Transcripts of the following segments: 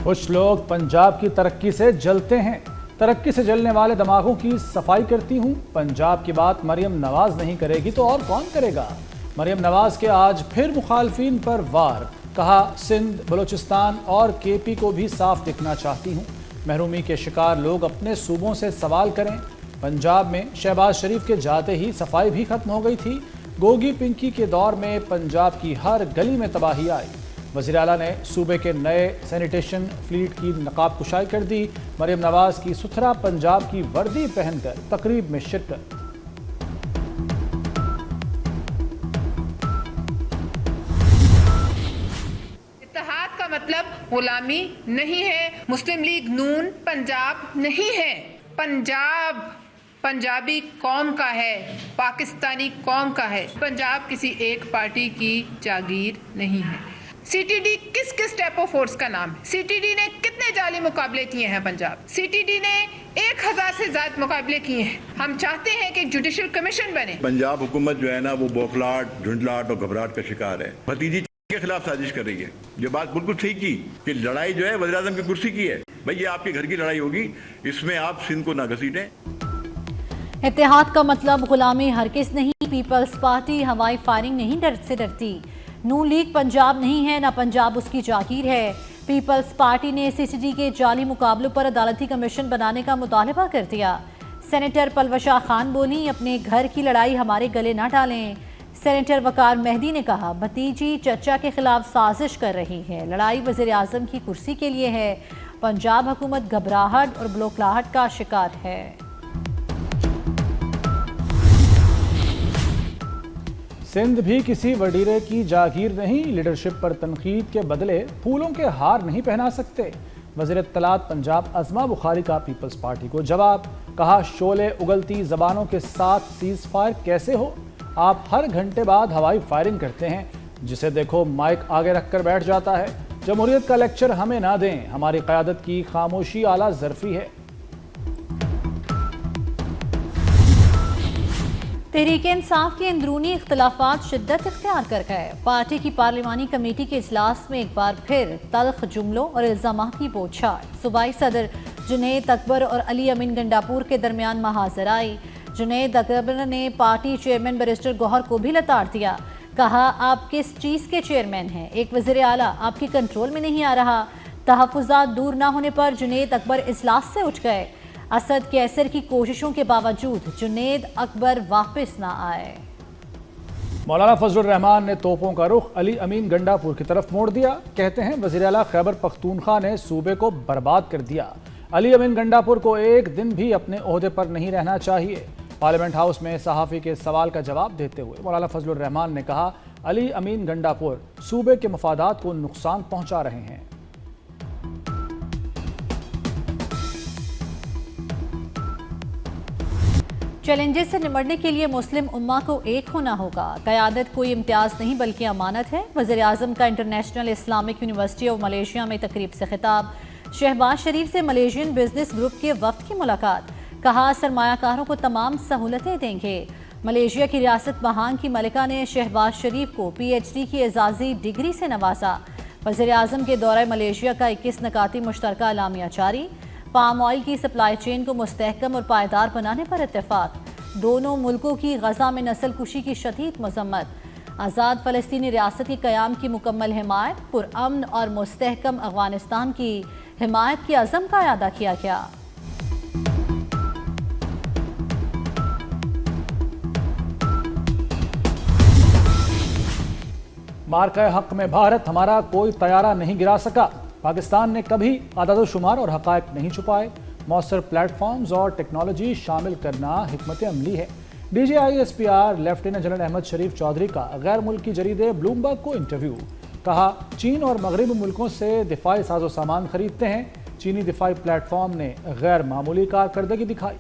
کچھ لوگ پنجاب کی ترقی سے جلتے ہیں، ترقی سے جلنے والے دماغوں کی صفائی کرتی ہوں۔ پنجاب کی بات مریم نواز نہیں کرے گی تو اور کون کرے گا؟ مریم نواز کے آج پھر مخالفین پر وار، کہا سندھ، بلوچستان اور کے پی کو بھی صاف دکھنا چاہتی ہوں۔ محرومی کے شکار لوگ اپنے صوبوں سے سوال کریں۔ پنجاب میں شہباز شریف کے جاتے ہی صفائی بھی ختم ہو گئی تھی۔ گوگی پنکی کے دور میں پنجاب کی ہر گلی میں تباہی آئی۔ وزیر اعلیٰ نے صوبے کے نئے سینیٹیشن فلیٹ کی نقاب کشائی کر دی۔ مریم نواز کی ستھرا پنجاب کی وردی پہن کر تقریب میں شرکت۔ اتحاد کا مطلب غلامی نہیں ہے۔ مسلم لیگ نون پنجاب نہیں ہے۔ پنجاب پنجابی قوم کا ہے، پاکستانی قوم کا ہے۔ پنجاب کسی ایک پارٹی کی جاگیر نہیں ہے۔ سی ٹی ڈی کس کس ٹیپ آف فورس کا نام ہے؟ سی ٹی ڈی نے کتنے جعلی مقابلے کیے ہیں پنجاب؟ سی ٹی ڈی نے 1000 سے زائد مقابلے کیے ہیں۔ ہم چاہتے ہیں کہ جوڈیشل کمیشن بنے۔ پنجاب حکومت جو ہے نا وہ بوکھلاہٹ، جھنجھلاہٹ اور گھبراہٹ کا شکار ہے۔ بھتیجی کے خلاف سازش کر رہی ہے۔ یہ بات بالکل صحیح کی کہ لڑائی جو ہے وزیر اعظم کی کرسی کی ہے۔ بھائی یہ آپ کے گھر کی لڑائی ہوگی، اس میں آپ سندھ کو نہ گھسیٹیں۔ اتحاد کا مطلب غلامی ہرگز نہیں۔ پیپلز پارٹی ہوائی فائرنگ نہیں سے ڈرتی۔ نون لیگ پنجاب نہیں ہے، نہ پنجاب اس کی جاگیر ہے۔ پیپلز پارٹی نے سی ٹی ڈی کے جعلی مقابلوں پر عدالتی کمیشن بنانے کا مطالبہ کر دیا۔ سینیٹر پلوشا خان بولی، اپنے گھر کی لڑائی ہمارے گلے نہ ڈالیں۔ سینیٹر وقار مہدی نے کہا، بھتیجی چچا کے خلاف سازش کر رہی ہے، لڑائی وزیر اعظم کی کرسی کے لیے ہے۔ پنجاب حکومت گھبراہٹ اور بلوکلاہٹ کا شکار ہے۔ سندھ بھی کسی وڈیرے کی جاگیر نہیں، لیڈرشپ پر تنقید کے بدلے پھولوں کے ہار نہیں پہنا سکتے۔ وزیر اطلاعات پنجاب عظمہ بخاری کا پیپلز پارٹی کو جواب، کہا شعلے اگلتی زبانوں کے ساتھ سیز فائر کیسے ہو؟ آپ ہر گھنٹے بعد ہوائی فائرنگ کرتے ہیں، جسے دیکھو مائک آگے رکھ کر بیٹھ جاتا ہے۔ جمہوریت کا لیکچر ہمیں نہ دیں، ہماری قیادت کی خاموشی اعلیٰ ظرفی ہے۔ تحریک انصاف کے اندرونی اختلافات شدت اختیار کر گئے۔ پارٹی کی پارلیمانی کمیٹی کے اجلاس میں ایک بار پھر تلخ جملوں اور الزامات کی بوچھار۔ صوبائی صدر جنید اکبر اور علی امین گنڈاپور کے درمیان محاذر آئی۔ جنید اکبر نے پارٹی چیئرمین بیرسٹر گوہر کو بھی لتاڑ دیا، کہا آپ کس چیز کے چیئرمین ہیں؟ ایک وزیر اعلیٰ آپ کی کنٹرول میں نہیں آ رہا۔ تحفظات دور نہ ہونے پر جنید اکبر اجلاس سے اٹھ گئے۔ اسد کیسر کی کوششوں کے باوجود جنید اکبر واپس نہ آئے۔ مولانا فضل الرحمان نے توپوں کا رخ علی امین گنڈاپور کی طرف موڑ دیا۔ کہتے ہیں وزیر اعلیٰ خیبر پختونخوا نے صوبے کو برباد کر دیا۔ علی امین گنڈاپور کو ایک دن بھی اپنے عہدے پر نہیں رہنا چاہیے۔ پارلیمنٹ ہاؤس میں صحافی کے سوال کا جواب دیتے ہوئے مولانا فضل الرحمان نے کہا، علی امین گنڈاپور صوبے کے مفادات کو نقصان پہنچا رہے ہیں۔ چیلنجز سے نمٹنے کے لیے مسلم امہ کو ایک ہونا ہوگا۔ قیادت کوئی امتیاز نہیں بلکہ امانت ہے۔ وزیر اعظم کا international Islamic university of Malaysia میں تقریب سے خطاب۔ شہباز شریف سے ملیشین بزنس گروپ کے وفد کی ملاقات، کہا سرمایہ کاروں کو تمام سہولتیں دیں گے۔ ملیشیا کی ریاست مہانگ کی ملکہ نے شہباز شریف کو پی ایچ ڈی کی اعزازی ڈگری سے نوازا۔ وزیر اعظم کے دورہ ملیشیا کا 21 نکاتی مشترکہ اعلامیہ جاری۔ پام آئل کی سپلائی چین کو مستحکم اور پائیدار بنانے پر اتفاق۔ دونوں ملکوں کی غزہ میں نسل کشی کی شدید مذمت۔ آزاد فلسطینی ریاست کے قیام کی مکمل حمایت۔ پرامن اور مستحکم افغانستان کی حمایت کے عزم کا اعادہ کیا گیا۔ مارکہ حق میں بھارت، ہمارا کوئی طیارہ نہیں گرا سکا۔ پاکستان نے کبھی اعداد و شمار اور حقائق نہیں چھپائے۔ مؤثر پلیٹ فارمز اور ٹیکنالوجی شامل کرنا حکمت عملی ہے۔ D G I S P R lieutenant general Ahmed Sharif Chaudhry کا غیر ملکی جریدے بلومبرگ کو انٹرویو، کہا چین اور مغربی ملکوں سے دفاعی ساز و سامان خریدتے ہیں۔ چینی دفاعی پلیٹ فارم نے غیر معمولی کارکردگی دکھائی۔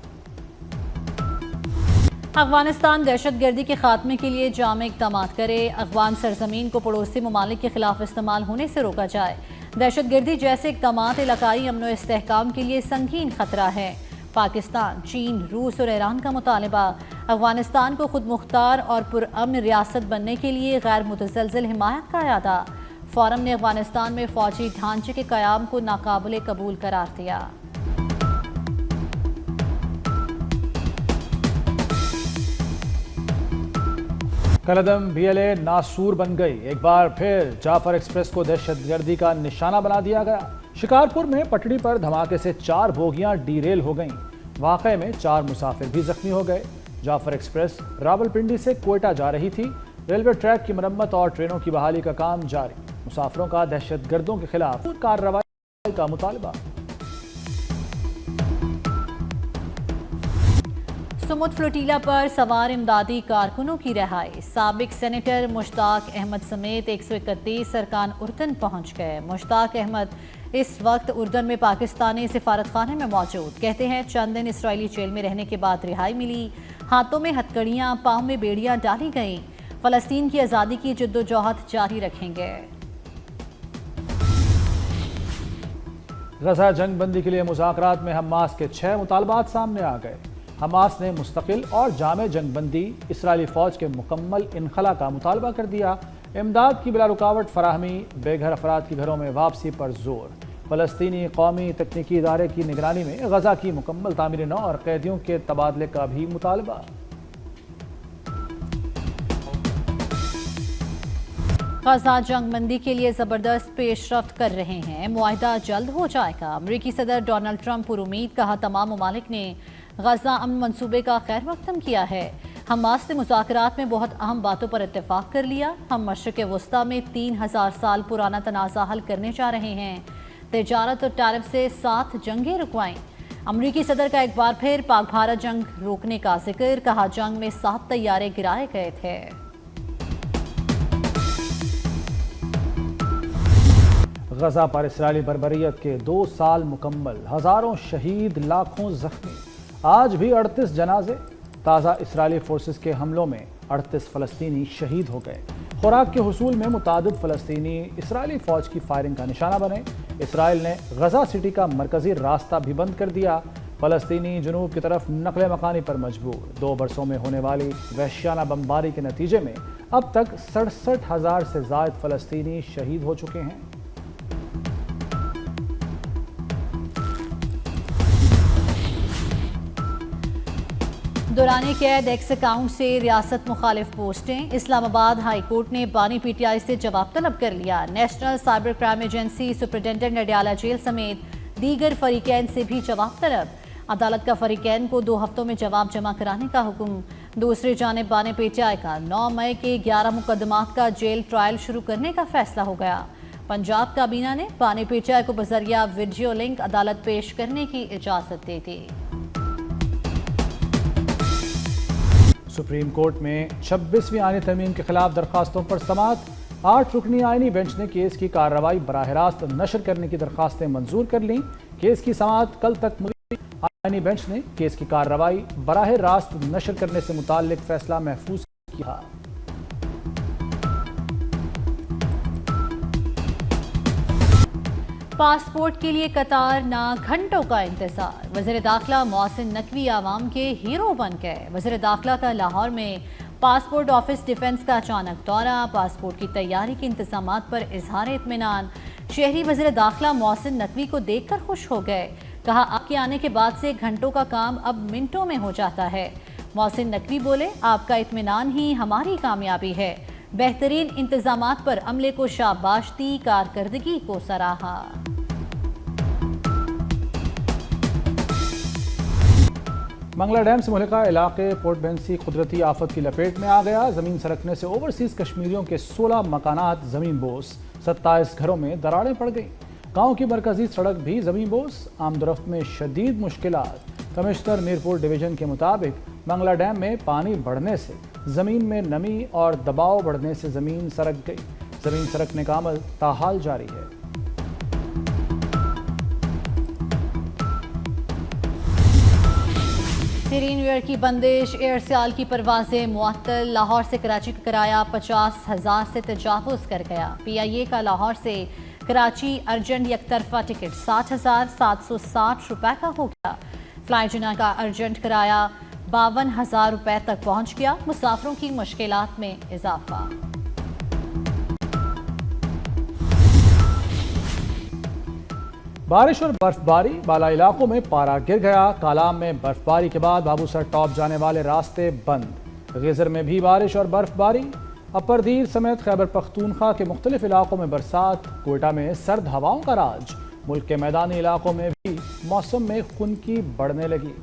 افغانستان دہشت گردی کے خاتمے کے لیے جامع اقدامات کرے۔ افغان سرزمین کو پڑوسی ممالک کے خلاف استعمال ہونے سے روکا جائے۔ دہشت گردی جیسے اقدامات علاقائی امن و استحکام کے لیے سنگین خطرہ ہے۔ پاکستان، چین، روس اور ایران کا مطالبہ، افغانستان کو خود مختار اور پرامن ریاست بننے کے لیے غیر متزلزل حمایت کا اعادہ۔ فورم نے افغانستان میں فوجی ڈھانچے کے قیام کو ناقابل قبول قرار دیا۔ کلدم BLA ناسور بن گئی، ایک بار پھر جعفر ایکسپریس کو دہشت گردی کا نشانہ بنا دیا گیا۔ شکارپور میں پٹڑی پر دھماکے سے 4 بوگیاں ڈی ریل ہو گئیں، واقعے میں 4 مسافر بھی زخمی ہو گئے۔ جعفر ایکسپریس راولپنڈی سے کوئٹہ جا رہی تھی، ریلوے ٹریک کی مرمت اور ٹرینوں کی بحالی کا کام جاری، مسافروں کا دہشت گردوں کے خلاف کارروائی کا مطالبہ۔ سمود فلوٹیلا پر سوار امدادی کارکنوں کی رہائی، سابق سینیٹر مشتاق احمد سمیت 131 ارکان اردن پہنچ گئے۔ مشتاق احمد اس وقت اردن میں پاکستانی سفارت خانے میں موجود، کہتے ہیں چند دن اسرائیلی جیل میں رہنے کے بعد رہائی ملی، ہاتھوں میں ہتھکڑیاں، پاؤں میں بیڑیاں ڈالی گئیں، فلسطین کی آزادی کی جدوجہد جاری رکھیں گے۔ غزہ جنگ بندی کے لیے مذاکرات میں حماس کے 6 مطالبات سامنے آ گئے۔ حماس نے مستقل اور جامع جنگ بندی، اسرائیلی فوج کے مکمل انخلا کا مطالبہ کر دیا، امداد کی بلا رکاوٹ فراہمی، بے گھر افراد کی گھروں میں واپسی پر زور، فلسطینی قومی تکنیکی ادارے کی نگرانی میں غزہ کی مکمل تعمیر نو اور قیدیوں کے تبادلے کا بھی مطالبہ۔ غزہ جنگ بندی کے لیے زبردست پیش رفت کر رہے ہیں، معاہدہ جلد ہو جائے گا۔ امریکی صدر ڈونلڈ ٹرمپ پر امید، کہا تمام ممالک نے غزہ امن منصوبے کا خیر مقدم کیا ہے۔ حماس نے مذاکرات میں بہت اہم باتوں پر اتفاق کر لیا، ہم مشرق وسطی میں 3000 سال پرانا تنازع حل کرنے جا رہے ہیں، تجارت اور ٹیرف سے 7 جنگیں رکوائیں۔ امریکی صدر کا ایک بار پھر پاک بھارت جنگ روکنے کا ذکر، کہا جنگ میں 7 طیارے گرائے گئے تھے۔ غزہ پر اسرائیلی بربریت کے 2 سال مکمل، ہزاروں شہید، لاکھوں زخمی، آج بھی 38 جنازے۔ تازہ اسرائیلی فورسز کے حملوں میں 38 فلسطینی شہید ہو گئے۔ خوراک کے حصول میں متعدد فلسطینی اسرائیلی فوج کی فائرنگ کا نشانہ بنے۔ اسرائیل نے غزہ سٹی کا مرکزی راستہ بھی بند کر دیا، فلسطینی جنوب کی طرف نقل مکانی پر مجبور۔ 2 برسوں میں ہونے والی وحشیانہ بمباری کے نتیجے میں اب تک 67,000 سے زائد فلسطینی شہید ہو چکے ہیں۔ دوران قید ایکس اکاؤنٹ سے ریاست مخالف پوسٹیں، اسلام آباد ہائی کورٹ نے بانی پی ٹی آئی سے جواب طلب کر لیا۔ National cyber crime agency superintendent Adiala jail سمیت دیگر فریقین سے بھی جواب طلب۔ عدالت کا فریقین کو 2 ہفتوں میں جواب جمع کرانے کا حکم۔ دوسری جانب بانی پی ٹی آئی کا 9 مئی کے 11 مقدمات کا جیل ٹرائل شروع کرنے کا فیصلہ ہو گیا۔ پنجاب کابینہ نے بانی پی ٹی آئی کو بذریعہ ویڈیو لنک عدالت پیش کرنے کی اجازت دے دی۔ سپریم کورٹ میں 26ویں آئینی ترمیم کے خلاف درخواستوں پر سماعت، 8 رکنی آئینی بینچ نے کیس کی کارروائی براہ راست نشر کرنے کی درخواستیں منظور کر لیں۔ کیس کی سماعت کل تک ملتوی، آئینی بینچ نے کیس کی کارروائی براہ راست نشر کرنے سے متعلق فیصلہ محفوظ کیا۔ پاسپورٹ کے لیے قطار نہ گھنٹوں کا انتظار، وزیر داخلہ محسن نقوی عوام کے ہیرو بن گئے۔ وزیر داخلہ کا لاہور میں پاسپورٹ آفس ڈیفنس کا اچانک دورہ، پاسپورٹ کی تیاری کے انتظامات پر اظہار اطمینان۔ شہری وزیر داخلہ محسن نقوی کو دیکھ کر خوش ہو گئے، کہا آپ کے آنے کے بعد سے گھنٹوں کا کام اب منٹوں میں ہو جاتا ہے۔ محسن نقوی بولے آپ کا اطمینان ہی ہماری کامیابی ہے، بہترین انتظامات پر عملے کو شاباش دی، کارکردگی کو سراہا۔ منگلا ڈیم سے ملحقہ علاقے پورٹ بینسی قدرتی آفت کی لپیٹ میں آ گیا۔ زمین سرکنے سے اوورسیز کشمیریوں کے 16 مکانات زمین بوس، 27 گھروں میں دراڑیں پڑ گئیں۔ گاؤں کی مرکزی سڑک بھی زمین بوس، آمد و رفت میں شدید مشکلات۔ کمشنر میرپور ڈویژن کے مطابق منگلا ڈیم میں پانی بڑھنے سے زمین میں نمی اور دباؤ بڑھنے سے زمین سرک گئی۔ زمین سرکنے کا عمل تاحال جاری ہے۔ سیرین ویئر کی بندش، ایئر سیال کی پروازیں معطل، لاہور سے کراچی کا کرایہ 50,000 سے تجاوز کر گیا۔ پی آئی اے کا لاہور سے کراچی ارجنٹ یک طرفہ ٹکٹ 60,760 روپے کا ہو گیا۔ فلائی جنا کا ارجنٹ کرایہ 52,000 روپے تک پہنچ گیا، مسافروں کی مشکلات میں اضافہ۔ بارش اور برف باری، بالا علاقوں میں پارا گر گیا۔ کالام میں برف باری کے بعد بابو سر ٹاپ جانے والے راستے بند۔ غیزر میں بھی بارش اور برف باری۔ اپر دیر سمیت خیبر پختونخوا کے مختلف علاقوں میں برسات۔ کوئٹہ میں سرد ہواؤں کا راج۔ ملک کے میدانی علاقوں میں بھی موسم میں خنکی بڑھنے لگی۔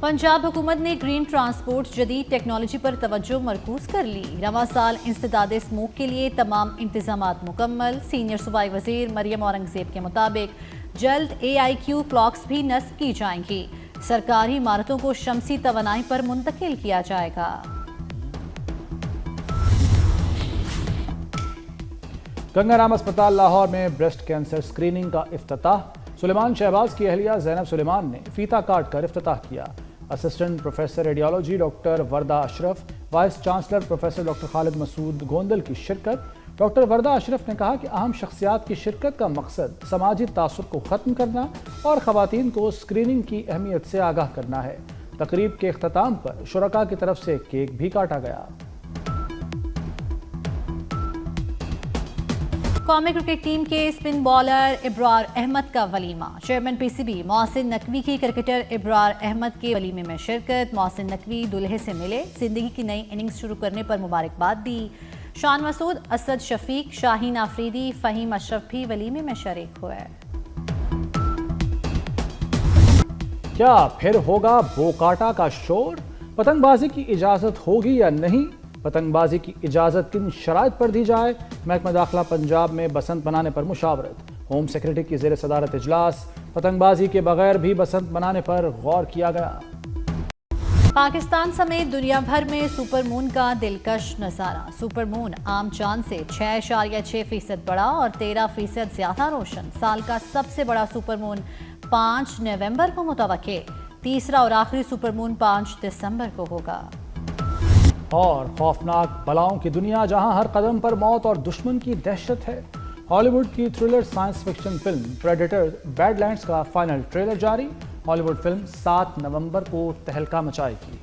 پنجاب حکومت نے گرین ٹرانسپورٹ جدید ٹیکنالوجی پر توجہ مرکوز کر لی۔ رواں سال انسداد اسموگ کے لیے تمام انتظامات مکمل۔ سینئر صوبائی وزیر مریم اورنگزیب کے مطابق جلد AIQ کلاکس بھی نصب کی جائیں گی۔ سرکاری عمارتوں کو شمسی توانائی پر منتقل کیا جائے گا۔ گنگا رام اسپتال لاہور میں بریسٹ کینسر اسکریننگ کا افتتاح۔ سلیمان شہباز کی اہلیہ زینب سلیمان نے فیتا کاٹ کر افتتاح کیا۔ Assistant professor radiology doctor Warda Ashraf, vice chancellor professor doctor Khalid Masood Gondal کی شرکت۔ ڈاکٹر وردہ اشرف نے کہا کہ اہم شخصیات کی شرکت کا مقصد سماجی تعصب کو ختم کرنا اور خواتین کو اسکریننگ کی اہمیت سے آگاہ کرنا ہے۔ تقریب کے اختتام پر شرکاء کی طرف سے کیک بھی کاٹا گیا۔ قومی کرکٹ ٹیم کے اسپن بالر ابرار احمد کا ولیمہ۔ چیئرمین PCB محسن نقوی کی کرکٹر ابرار احمد کے ولیمے میں شرکت۔ محسن نقوی دلہے سے ملے، زندگی کی نئی اننگز شروع کرنے پر مبارکباد دی۔ شان مسعود، اسد شفیق، شاہین آفریدی، فہیم اشرف بھی ولیمے میں شریک ہوئے۔ کیا پھر ہوگا بوکاٹا کا شور؟ پتنگ بازی کی اجازت ہوگی یا نہیں؟ پتنگ بازی کی اجازت کن شرائط پر دی جائے؟ محکمہ داخلہ پنجاب میں بسنت منانے پر مشاورت۔ ہوم سیکرٹری کی زیر صدارت اجلاس۔ پتنگ بازی کے بغیر بھی بسنت منانے پر غور کیا گیا۔ پاکستان سمیت دنیا بھر میں سپر مون کا دلکش نظارہ۔ سپر مون عام چاند سے 6.6% بڑا اور 13% زیادہ روشن۔ سال کا سب سے بڑا سپر مون 5 نومبر کو متوقع۔ تیسرا اور آخری سپر مون 5 دسمبر کو ہوگا۔ اور خوفناک بلاؤں کی دنیا جہاں ہر قدم پر موت اور دشمن کی دہشت ہے۔ ہالی ووڈ کی thriller science fiction film Predator Badlands کا فائنل ٹریلر جاری۔ ہالی ووڈ فلم 7 نومبر کو تہلکہ مچائے گی۔